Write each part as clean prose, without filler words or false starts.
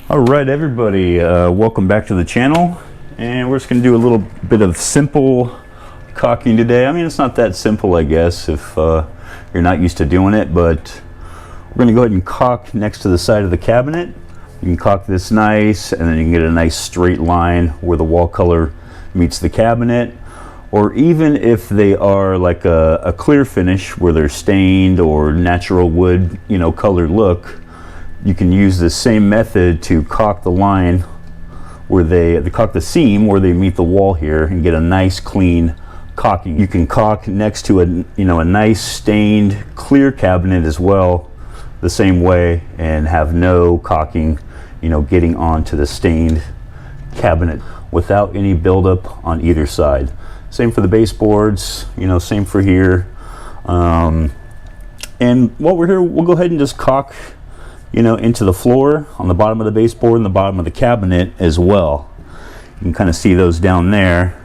All right, everybody, welcome back to the channel, and we're just going to do a little bit of simple caulking today. I mean, it's not that simple, I guess, if you're not used to doing it, but we're going to go ahead and caulk next to the side of the cabinet. You can caulk this nice, and then you can get a nice straight line where the wall color meets the cabinet, or even if they are like a clear finish where they're stained or natural wood, you know, colored look, you can use the same method to caulk the line where they caulk the seam where they meet the wall here and get a nice clean caulking. You can caulk next to a nice stained clear cabinet as well the same way and have no caulking getting onto the stained cabinet without any buildup on either side. Same for the baseboards, same for here. And while we're here, we'll go ahead and just caulk into the floor on the bottom of the baseboard and the bottom of the cabinet as well. You can kind of see those down there.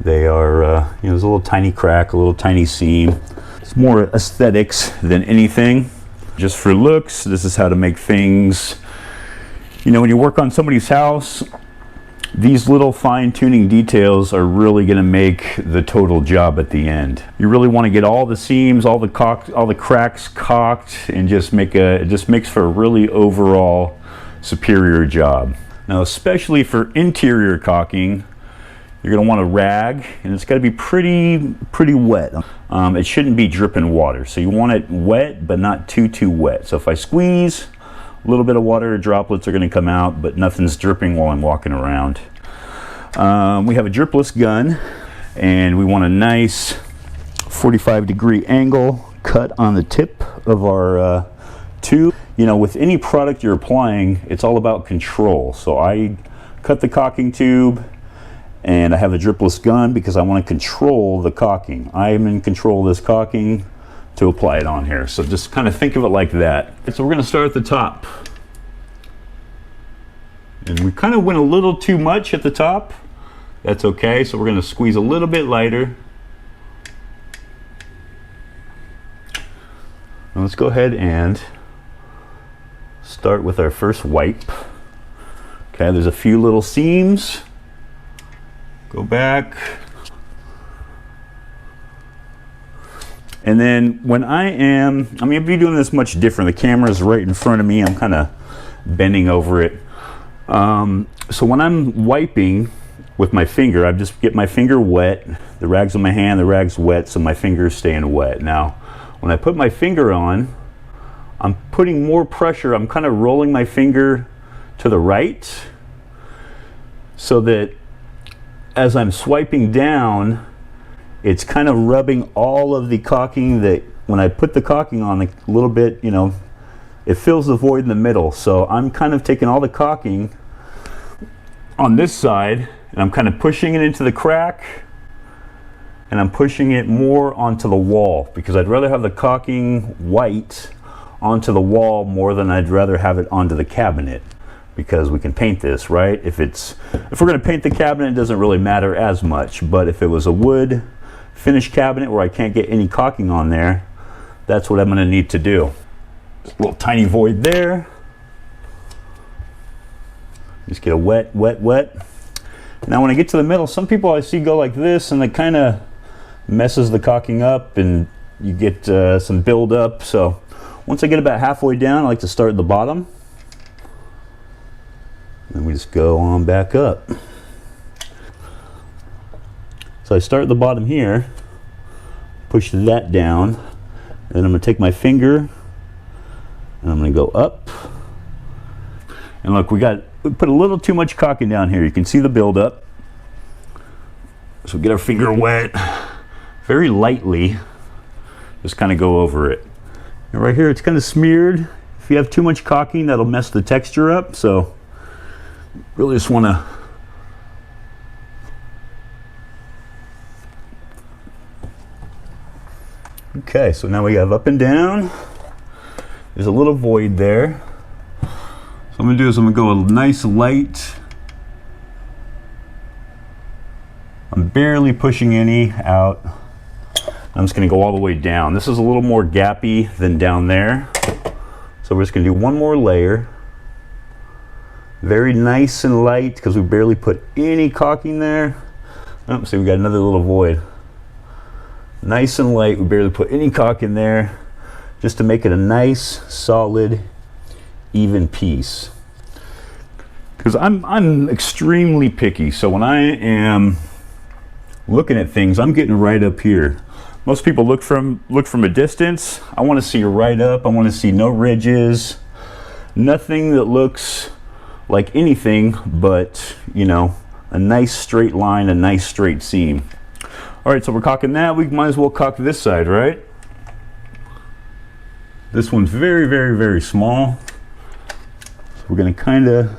They are, there's a little tiny crack, a little tiny seam. It's more aesthetics than anything. Just for looks, this is how to make things, when you work on somebody's house, these little fine-tuning details are really going to make the total job at the end. You really want to get all the seams, all the cracks caulked, and it just makes for a really overall superior job. Now, especially for interior caulking, you're going to want a rag, and it's got to be pretty wet. It shouldn't be dripping water, so you want it wet, but not too wet. So if I squeeze, a little bit of water droplets are going to come out, but nothing's dripping while I'm walking around. We have a dripless gun, and we want a nice 45-degree angle cut on the tip of our tube. With any product you're applying, it's all about control. So I cut the caulking tube, and I have a dripless gun because I want to control the caulking. I am in control of this caulking to apply it on here. So just kind of think of it like that. So we're going to start at the top. And we kind of went a little too much at the top. That's okay. So we're going to squeeze a little bit lighter. Now let's go ahead and start with our first wipe. Okay, there's a few little seams. Go back. And then when I'm going to be doing this much different. The camera's right in front of me. I'm kind of bending over it. So when I'm wiping with my finger, I just get my finger wet. The rag's on my hand, the rag's wet, so my finger's staying wet. Now, when I put my finger on, I'm putting more pressure. I'm kind of rolling my finger to the right so that as I'm swiping down, it's kind of rubbing all of the caulking that when I put the caulking on a little bit, it fills the void in the middle. So I'm kind of taking all the caulking on this side and I'm kind of pushing it into the crack, and I'm pushing it more onto the wall because I'd rather have the caulking white onto the wall more than I'd rather have it onto the cabinet, because we can paint this, right? If we're going to paint the cabinet, it doesn't really matter as much. But if it was a wood finished cabinet where I can't get any caulking on there, that's what I'm going to need to do. Just a little tiny void there. Just get a wet. Now when I get to the middle, some people I see go like this, and it kind of messes the caulking up, and you get some build up. So once I get about halfway down, I like to start at the bottom. And we just go on back up. So I start at the bottom here, push that down, then I'm going to take my finger and I'm going to go up. And look, we put a little too much caulking down here. You can see the buildup. So get our finger wet very lightly, just kind of go over it. And right here it's kind of smeared. If you have too much caulking, that'll mess the texture up. So really just want to okay, so now we have up and down. There's a little void there. So what I'm going to do is I'm going to go a nice light. I'm barely pushing any out. I'm just going to go all the way down. This is a little more gappy than down there. So we're just going to do one more layer. Very nice and light because we barely put any caulking there. Oh, see, we got another little void. Nice and light, we barely put any caulk in there, just to make it a nice, solid, even piece. Because I'm extremely picky, so when I am looking at things, I'm getting right up here. Most people look from a distance. I want to see right up. I want to see no ridges, nothing that looks like anything but, you know, a nice straight line, a nice straight seam. All right, so we're caulking that. We might as well caulk this side, right? This one's very, very, very small. So we're going to kind of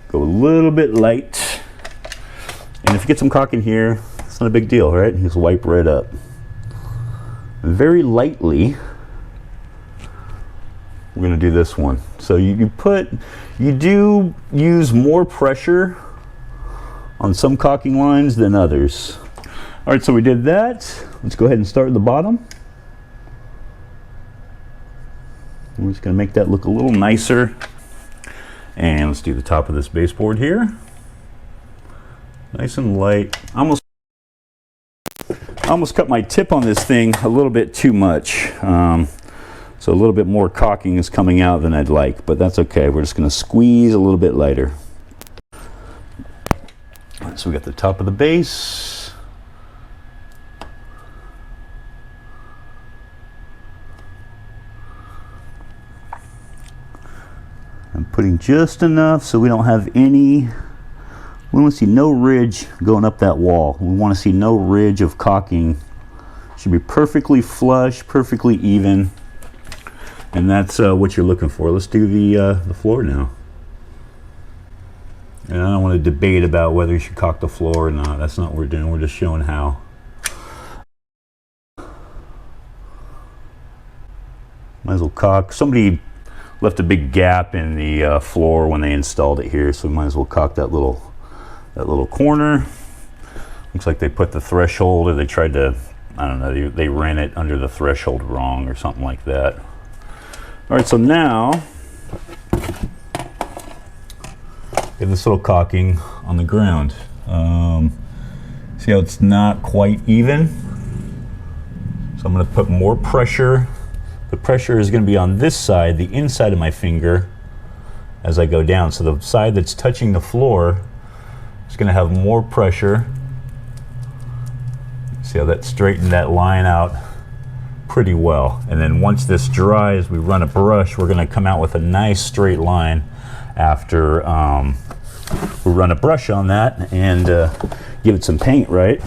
go a little bit light. And if you get some caulk in here, it's not a big deal, right? You just wipe right up. Very lightly, we're going to do this one. So you do use more pressure on some caulking lines than others. All right, so we did that. Let's go ahead and start at the bottom. We're just going to make that look a little nicer. And let's do the top of this baseboard here. Nice and light. I almost cut my tip on this thing a little bit too much. So a little bit more caulking is coming out than I'd like, but that's okay. We're just going to squeeze a little bit lighter. So we got the top of the base. I'm putting just enough so we don't have any, we want to see no ridge going up that wall. We want to see no ridge of caulking. Should be perfectly flush, perfectly even. And that's what you're looking for. Let's do the floor now. And I don't want to debate about whether you should caulk the floor or not. That's not what we're doing. We're just showing how. Might as well caulk. Somebody left a big gap in the floor when they installed it here, so we might as well caulk that little corner. Looks like they put the threshold, or they tried to, I don't know, they ran it under the threshold wrong or something like that. All right, so now we have this little caulking on the ground. See how it's not quite even? So I'm going to put more pressure. The pressure is going to be on this side, the inside of my finger, as I go down. So the side that's touching the floor is going to have more pressure. See how that straightened that line out pretty well. And then once this dries, we run a brush, we're going to come out with a nice straight line after we run a brush on that and give it some paint, right?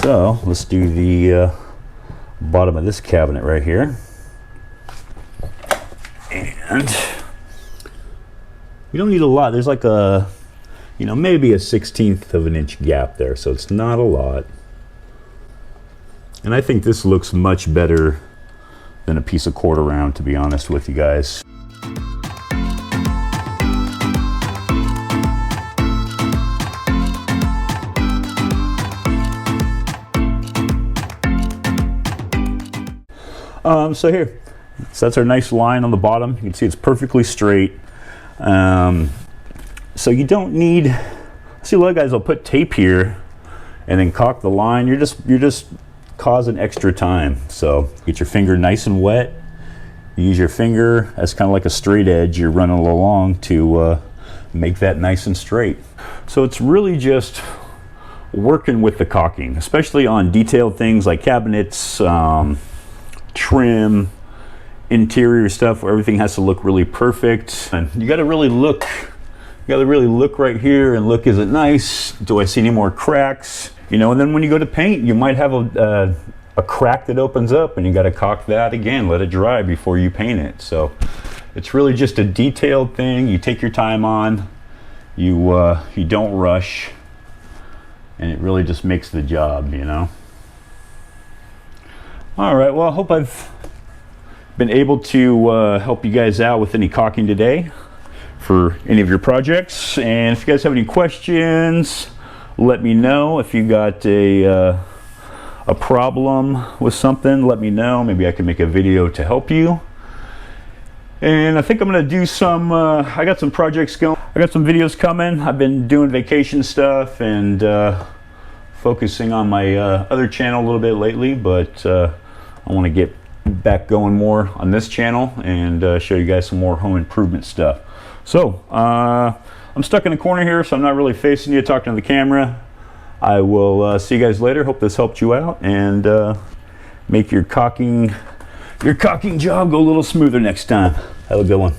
So let's do the bottom of this cabinet right here. And we don't need a lot. There's like a, you know, maybe a 1/16 of an inch gap there, so it's not a lot. And I think this looks much better than a piece of quarter round, to be honest with you guys. So here, so that's our nice line on the bottom. You can see it's perfectly straight. So you don't need, see a lot of guys will put tape here and then caulk the line. You're just causing extra time. So get your finger nice and wet. You use your finger as kind of like a straight edge. You're running along to make that nice and straight. So it's really just working with the caulking, especially on detailed things like cabinets, trim, interior stuff where everything has to look really perfect. And you got to really look. You got to really look right here and look, is it nice? Do I see any more cracks? You know, and then when you go to paint, you might have a crack that opens up and you got to caulk that again, let it dry before you paint it. So it's really just a detailed thing. You take your time on, you don't rush, and it really just makes the job, you know. All right, well, I hope I've been able to help you guys out with any caulking today for any of your projects. And if you guys have any questions, let me know. If you got a problem with something, let me know. Maybe I can make a video to help you. And I think I'm gonna do some, I got some projects going. I got some videos coming. I've been doing vacation stuff and focusing on my other channel a little bit lately, but I wanna get back going more on this channel and show you guys some more home improvement stuff. So, I'm stuck in a corner here, so I'm not really facing you, talking to the camera. I will see you guys later. Hope this helped you out and make your caulking job go a little smoother next time. Have a good one.